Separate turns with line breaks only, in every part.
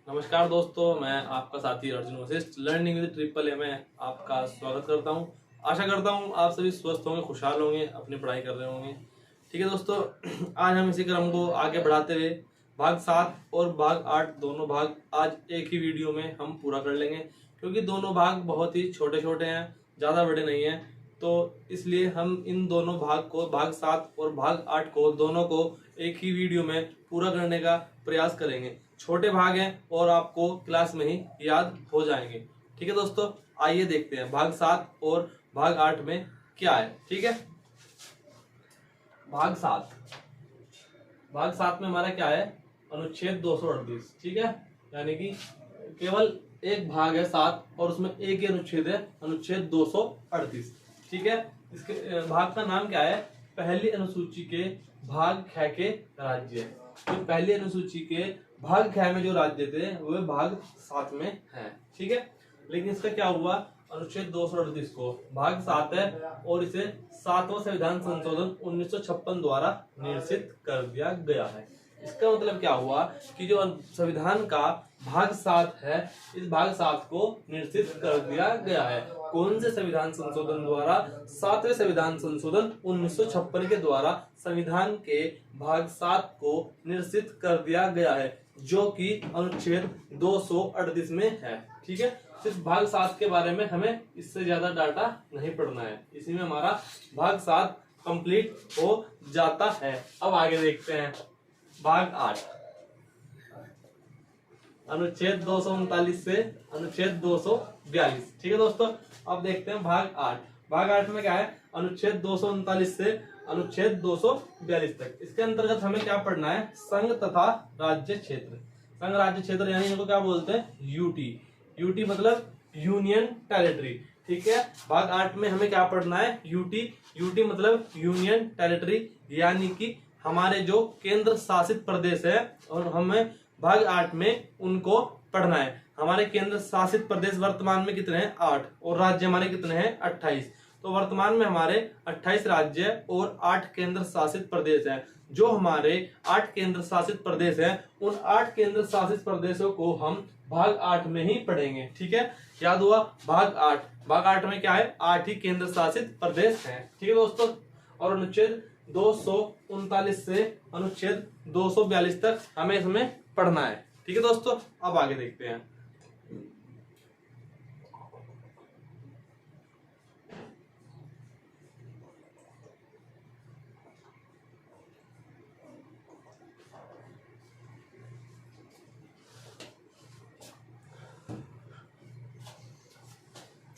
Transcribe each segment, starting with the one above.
नमस्कार दोस्तों, मैं आपका साथी Arjun Vashishtha learning with triple A में आपका स्वागत करता हूं। आशा करता हूं आप सभी स्वस्थ होंगे, खुशहाल होंगे, अपनी पढ़ाई कर रहे होंगे। ठीक है दोस्तों, आज हम इसी क्रम को आगे बढ़ाते हुए भाग 7 और भाग 8 दोनों भाग आज एक ही वीडियो में हम पूरा कर लेंगे, क्योंकि दोनों भाग बहुत ही छोटे छोटे हैं, ज़्यादा बड़े नहीं हैं। तो इसलिए हम इन दोनों भाग को, भाग 7 और भाग 8 को, दोनों को एक ही वीडियो में पूरा करने का प्रयास करेंगे। छोटे भाग हैं और आपको क्लास में ही याद हो जाएंगे। ठीक है दोस्तों, आइए देखते हैं भाग 7 और भाग 8 में क्या है। ठीक है, भाग 7 में हमारा क्या है, अनुच्छेद 238। ठीक है, यानी कि केवल एक भाग है 7 और उसमें एक ही अनुच्छेद है, अनुच्छेद 238। ठीक है, इसके भाग का नाम क्या है, पहली अनुसूची के भाग ख के राज्य। तो पहली अनुसूची के भाग ख में जो राज्य थे वो भाग 7 में है। ठीक है, लेकिन इसका क्या हुआ, अनुच्छेद 238 को भाग 7 है और इसे 7वां संविधान संशोधन 1956 द्वारा निरसित कर दिया गया है। इसका मतलब क्या हुआ कि जो संविधान का भाग 7 है, इस भाग 7 को निरसित कर दिया गया है। कौन से संविधान संशोधन द्वारा? 7वें संविधान संशोधन 1956 के द्वारा संविधान के भाग 7 को निरसित कर दिया गया है, जो कि अनुच्छेद 238 में है। ठीक है, सिर्फ भाग 7 के बारे में हमें इससे ज्यादा डाटा नहीं पढ़ना है, इसी में हमारा भाग 7 कंप्लीट हो जाता है। अब आगे देखते हैं भाग 8, अनुच्छेद 239 से अनुच्छेद 242। ठीक है दोस्तों, अब देखते हैं भाग 8। भाग 8 में क्या है, अनुच्छेद 239 से अनुच्छेद 242 तक। इसके अंतर्गत हमें क्या पढ़ना है, संघ तथा राज्य क्षेत्र। संघ राज्य क्षेत्र यानी इनको क्या बोलते हैं, यूटी। यूटी मतलब यूनियन टेरिटरी। ठीक है, भाग 8 में हमें क्या पढ़ना है, यूटी। यूटी मतलब यूनियन टेरिटरी, यानी कि हमारे जो केंद्र शासित प्रदेश है, और हमें भाग 8 में उनको पढ़ना है। हमारे केंद्र शासित प्रदेश वर्तमान में कितने हैं, 8, और राज्य हमारे कितने हैं, 28। तो वर्तमान में हमारे 28 राज्य और 8 केंद्र शासित प्रदेश हैं। जो हमारे 8 केंद्र शासित प्रदेश हैं, उन 8 केंद्र शासित प्रदेशों को हम भाग 8 में ही पढ़ेंगे। ठीक है, याद हुआ, भाग 8। भाग 8 में क्या है, 8 ही केंद्र शासित प्रदेश हैं। ठीक है दोस्तों, और अनुच्छेद 239 से अनुच्छेद 242 तक हमें इसमें पढ़ना है। ठीक है दोस्तों, अब आगे देखते हैं।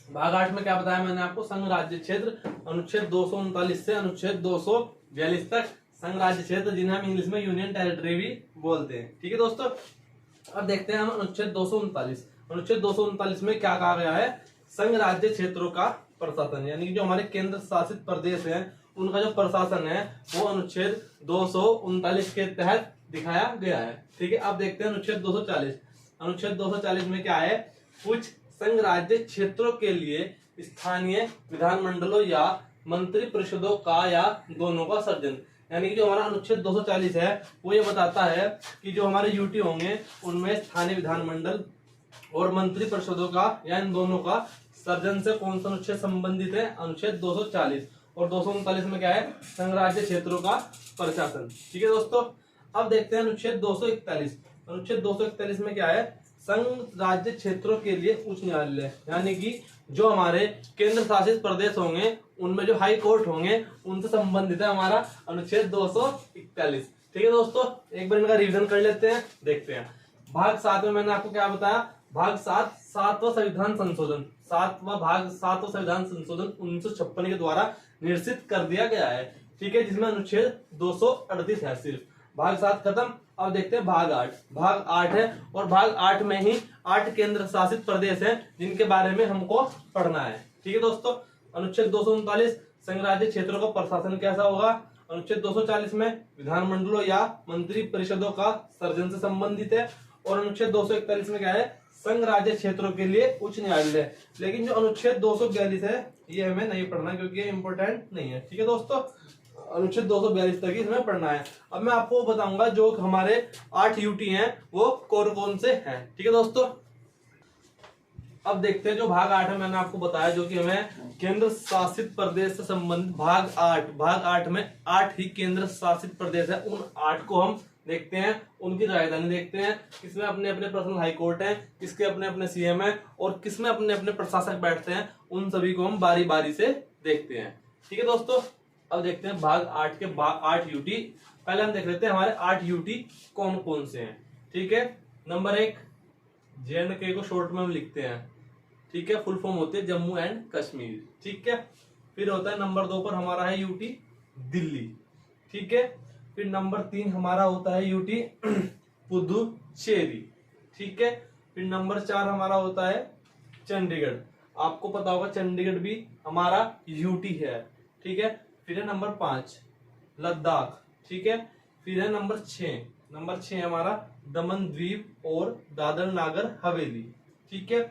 भाग 8 में क्या बताया मैंने आपको, संघ राज्य क्षेत्र, अनुच्छेद 239 से अनुच्छेद 242 तक संघ राज्य क्षेत्र, जिन्हें हम इंग्लिश में यूनियन टेरिटरी भी बोलते हैं। ठीक है दोस्तों, अब देखते हैं हम अनुच्छेद 239। अनुच्छेद 239 में क्या कहा गया है, संघ राज्य क्षेत्रों का प्रशासन, यानी कि जो हमारे केंद्र शासित प्रदेश हैं, उनका जो प्रशासन है वो अनुच्छेद 239 के तहत दिखाया गया है। ठीक है, अब देखते हैं अनुच्छेद 240। अनुच्छेद 240 में क्या है, कुछ संघ राज्य क्षेत्रों के लिए स्थानीय विधानमंडलों या मंत्री परिषदों का या दोनों का सर्जन। यानी कि जो हमारा अनुच्छेद 240 है वो ये बताता है कि जो हमारे यूटी होंगे उनमें स्थानीय विधानमंडल और मंत्री परिषदों का या इन दोनों का सर्जन से कौन सा अनुच्छेद संबंधित है, अनुच्छेद 240। और 239 में क्या है, संघ राज्य क्षेत्रों का प्रशासन। ठीक है दोस्तों, अब देखते हैं अनुच्छेद 241। अनुच्छेद 241 में क्या है, संघ राज्य क्षेत्रों के लिए उच्च न्यायालय, यानी कि जो हमारे केंद्र शासित प्रदेश होंगे उनमें जो हाई कोर्ट होंगे उनसे संबंधित है हमारा अनुच्छेद 241। ठीक है दोस्तों, एक बार इनका रिवीजन कर लेते हैं, देखते हैं। भाग 7 में मैंने आपको क्या बताया, भाग 7 7वां संविधान संशोधन, 7वां संविधान संशोधन 1956 के द्वारा निरसित कर दिया गया है। ठीक है, जिसमें अनुच्छेद 238 है सिर्फ। भाग 7 खत्म। अब देखते हैं भाग 8। भाग 8 है और भाग 8 में ही 8 केंद्र शासित प्रदेश हैं जिनके बारे में हमको पढ़ना है। ठीक है दोस्तों, अनुच्छेद 239 संघ राज्य क्षेत्रों का प्रशासन कैसा होगा। अनुच्छेद 240 में विधानमंडलों या मंत्री परिषदों का सर्जन से संबंधित है। और अनुच्छेद 241 में क्या है, संघ राज्य क्षेत्रों के लिए उच्च न्यायालय। लेकिन जो अनुच्छेद 242 है ये हमें नहीं पढ़ना क्योंकि ये इंपॉर्टेंट नहीं है। ठीक है दोस्तों, अनुच्छेद 242 तक ही हमें पढ़ना है। अब मैं आपको बताऊंगा जो हमारे 8 यूटी हैं वो कौन कौन से हैं। ठीक है दोस्तों, अब देखते हैं जो भाग 8 है, मैंने आपको बताया जो कि हमें केंद्र शासित प्रदेश से संबंधित भाग 8 में 8 ही केंद्र शासित प्रदेश है। उन 8 को हम देखते हैं, उनकी राजधानी देखते हैं, किसमें अपने अपने पर्सनल हाई कोर्ट है, किसके अपने अपने सीएम है और किसमें अपने अपने प्रशासक बैठते हैं, उन सभी को हम बारी बारी से देखते हैं। ठीक है दोस्तों, अब देखते हैं भाग 8 के 8 यूटी। पहले हम देख लेते हैं हमारे 8 यूटी कौन कौन से हैं। ठीक है, नंबर 1 JNK को शॉर्ट में हम लिखते हैं। ठीक है, फुल फॉर्म होती है जम्मू एंड कश्मीर। ठीक है, फिर होता है नंबर 2 पर हमारा है यूटी दिल्ली। ठीक है, फिर नंबर 3 हमारा होता है यूटी पुदुचेरी। ठीक है, फिर नंबर 4 हमारा होता है चंडीगढ़। आपको पता होगा चंडीगढ़ भी हमारा यूटी है। ठीक है, फिर है नंबर 5 लद्दाख। ठीक है, फिर है नंबर 6 हमारा दमन द्वीप और दादर नागर हवेली। ठीक है,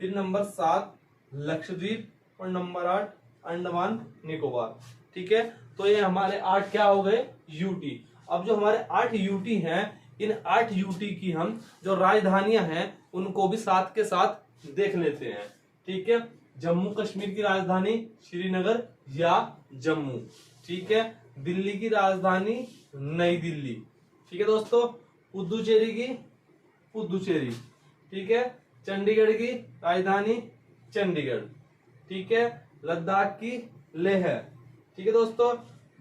फिर नंबर 7 लक्षद्वीप और नंबर 8 अंडमान निकोबार। ठीक है, तो ये हमारे 8 क्या हो गए यूटी। अब जो हमारे 8 यूटी हैं, इन 8 यूटी की हम जो राजधानियां हैं उनको भी साथ के साथ देख लेते हैं। ठीक है, जम्मू कश्मीर की राजधानी श्रीनगर या जम्मू। ठीक है, दिल्ली की राजधानी नई दिल्ली। ठीक है दोस्तों, पुदुचेरी की पुदुचेरी। ठीक है, चंडीगढ़ की राजधानी चंडीगढ़। ठीक है, लद्दाख की लेह। ठीक है दोस्तों,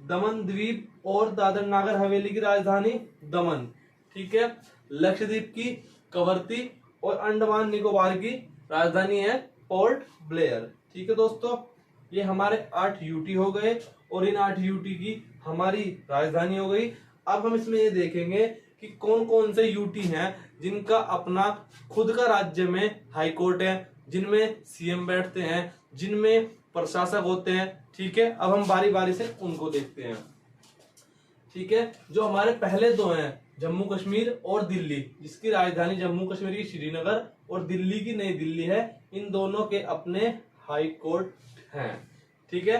दमन द्वीप और दादर नागर हवेली की राजधानी दमन। ठीक है, लक्षद्वीप की कवरती और अंडमान निकोबार की राजधानी है पोर्ट ब्लेयर। ठीक है दोस्तों, ये हमारे 8 यूटी हो गए और इन 8 यूटी की हमारी राजधानी हो गई। अब हम इसमें ये देखेंगे कि कौन कौन से यूटी हैं जिनका अपना खुद का राज्य में हाई कोर्ट है, जिनमें सीएम बैठते हैं, जिनमें प्रशासक होते हैं। ठीक है, अब हम बारी बारी से उनको देखते हैं। ठीक है, जो हमारे पहले 2 हैं जम्मू कश्मीर और दिल्ली, जिसकी राजधानी जम्मू कश्मीर की श्रीनगर और दिल्ली की नई दिल्ली है, इन दोनों के अपने हाई कोर्ट हैं। ठीक है,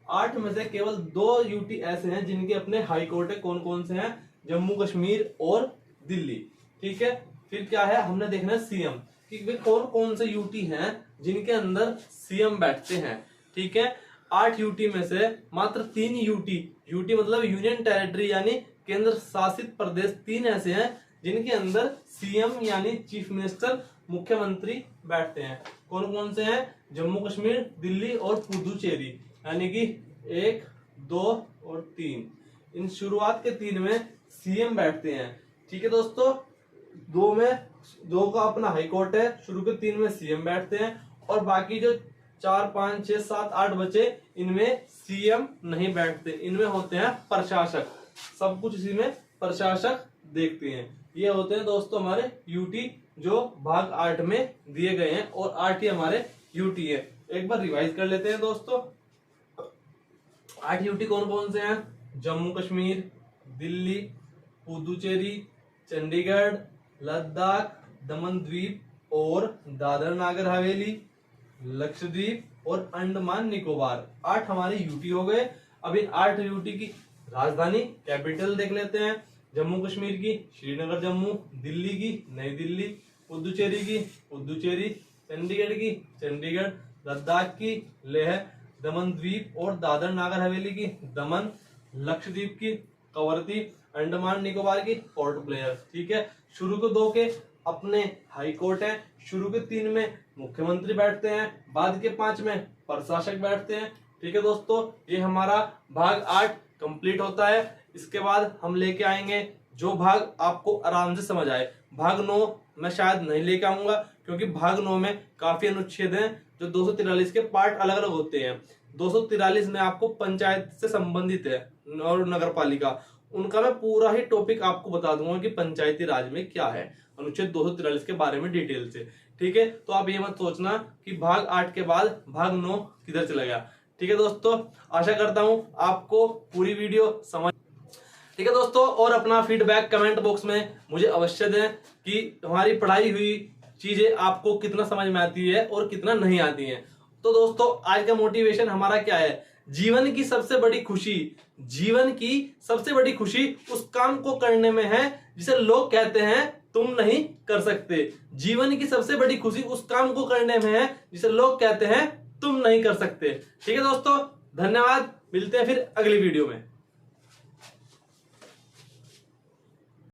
8 में से केवल 2 यूटी ऐसे हैं जिनके अपने हाई कोर्ट है। कौन कौन से हैं? जम्मू कश्मीर और दिल्ली। ठीक है, फिर क्या है, हमने देखना है सीएम कि वे कौन कौन से यूटी हैं जिनके अंदर सीएम बैठते हैं। ठीक है, 8 यूटी में से मात्र 3 यूटी मतलब यूनियन टेरिटरी यानी केंद्र शासित प्रदेश 3 ऐसे हैं जिनके अंदर सीएम यानी चीफ मिनिस्टर मुख्यमंत्री बैठते हैं। कौन कौन से हैं? जम्मू कश्मीर, दिल्ली और पुदुचेरी, यानी कि 1, 2 और 3। इन शुरुआत के 3 में सीएम बैठते हैं। ठीक है दोस्तों, 2 का अपना हाई कोर्ट है, शुरू के 3 में सीएम बैठते हैं और बाकी जो 4, 5, 6, 7, 8 बचे इनमें सीएम नहीं बैठते, इनमें होते हैं प्रशासक। सब कुछ इसी में प्रशासक देखते हैं। ये होते हैं दोस्तों हमारे यूटी जो भाग 8 में दिए गए हैं और 8 ही हमारे यूटी है। एक बार रिवाइज कर लेते हैं दोस्तों। 8 यूटी कौन कौन से हैं? जम्मू कश्मीर, दिल्ली, पुदुचेरी, चंडीगढ़, लद्दाख, दमन द्वीप और दादर नागर हवेली, लक्षद्वीप और अंडमान निकोबार। 8 हमारे यूटी हो गए। अब इन 8 यूटी की राजधानी कैपिटल देख लेते हैं। जम्मू कश्मीर की श्रीनगर जम्मू, दिल्ली की नई दिल्ली, पुदुचेरी की पुदुचेरी, चंडीगढ़ की चंडीगढ़, लद्दाख की लेह, दमन द्वीप और दादर नागर हवेली की दमन, लक्षद्वीप की कवरती, अंडमान निकोबार की पोर्ट ब्लेयर। ठीक है, शुरू के 2 के अपने हाई कोर्ट है, शुरू के 3 में मुख्यमंत्री बैठते हैं, बाद के 5 में प्रशासक बैठते हैं। ठीक है दोस्तों, ये हमारा भाग 8 कंप्लीट होता है। इसके बाद हम लेके आएंगे जो भाग आपको आराम से समझ आए। भाग 9 मैं शायद नहीं लेके आऊंगा क्योंकि भाग 9 में काफी अनुच्छेद हैं जो 243 के पार्ट अलग अलग होते हैं। 243 में आपको पंचायत से संबंधित है और नगर पालिका, उनका मैं पूरा ही टॉपिक आपको बता दूंगा कि पंचायती राज में क्या है, अनुच्छेद 243 के बारे में डिटेल से। ठीक है, तो आप ये मत सोचना कि भाग 8 के बाद भाग 9 किधर चला गया। ठीक है दोस्तों, आशा करता हूं आपको पूरी वीडियो समझ। ठीक है दोस्तों, और अपना फीडबैक कमेंट बॉक्स में मुझे अवश्य दें कि हमारी पढ़ाई हुई चीजें आपको कितना समझ में आती है और कितना नहीं आती है। तो दोस्तों, आज का मोटिवेशन हमारा क्या है? जीवन की सबसे बड़ी खुशी, जीवन की सबसे बड़ी खुशी उस काम को करने में है जिसे लोग कहते हैं तुम नहीं कर सकते। जीवन की सबसे बड़ी खुशी उस काम को करने में है जिसे लोग कहते हैं तुम नहीं कर सकते। ठीक है दोस्तों, धन्यवाद, मिलते हैं फिर अगली वीडियो में।